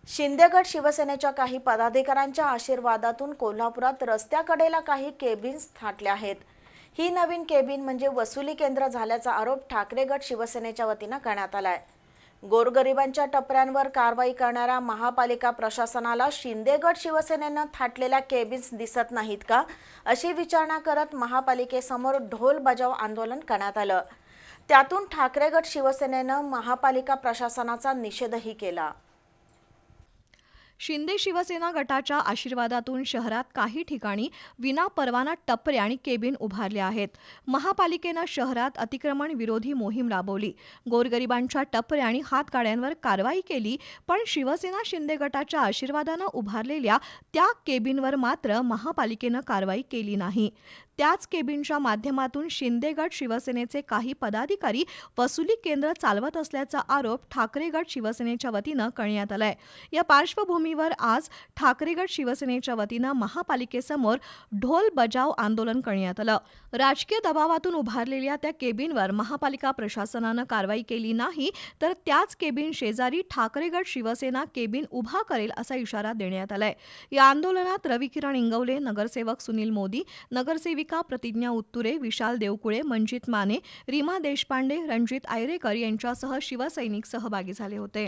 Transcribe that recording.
शिंदेगड शिवसेनेच्या काही पदाधिकाऱ्यांच्या आशीर्वादातून कोल्हापुरात रस्त्याकडेला काही केबिन्स थाटल्या आहेत। ही नवीन केबिन म्हणजे वसुली केंद्र झाल्याचा आरोप ठाकरे गट शिवसेनेच्या वतीने करण्यात आलाय। गोरगरिबांच्या टपऱ्यांवर कारवाई करणाऱ्या महापालिका प्रशासनाला शिंदेगड शिवसेनेने थाटलेल्या केबिन्स दिसत नाहीत का, अशी विचारणा करत महापालिकेसमोर ढोल बजाव आंदोलन करण्यात आलं। त्यातून ठाकरे गट शिवसेनेने महापालिका प्रशासनाचा निषेधही केला। शिंदे शिवसेना गटाच्या आशीर्वादातून शहरात काही ठिकाणी विनापरवाना टपरे आणि केबिन उभारल्या आहेत। महापालिकेनं शहरात अतिक्रमण विरोधी मोहीम राबवली, गोरगरिबांच्या टपरे आणि हातगाड्यांवर कारवाई केली, पण शिवसेना शिंदे गटाच्या आशीर्वादानं उभारलेल्या त्या केबिनवर मात्र महापालिकेनं कारवाई केली नाही। त्याच केबिनच्या माध्यमातून शिंदे गट शिवसेनेचे काही पदाधिकारी वसुली केंद्र चालवत असल्याचा आरोप ठाकरे गट शिवसेनेच्या वतीनं करण्यात आलाय। या पार्श्वभूमीवर आज ठाकरे गट शिवसेनेच्या वतीनं महापालिकेसमोर ढोल बजाव आंदोलन करण्यात आलं। राजकीय दबावातून उभारलेल्या त्या केबिनवर महापालिका प्रशासनानं कारवाई केली नाही तर त्याच केबिन शेजारी ठाकरे गट शिवसेना केबिन उभा करेल असा इशारा देण्यात आलाय। या आंदोलनात रविकिरण इंगवले, नगरसेवक सुनील मोदी, नगरसेविका प्रतिज्ञा उत्तुरे, विशाल देवकुळे, मंजित माने, रीमा देशपांडे, रणजित आयरेकर यांच्यासह शिवसैनिक सहभागी झाले होते।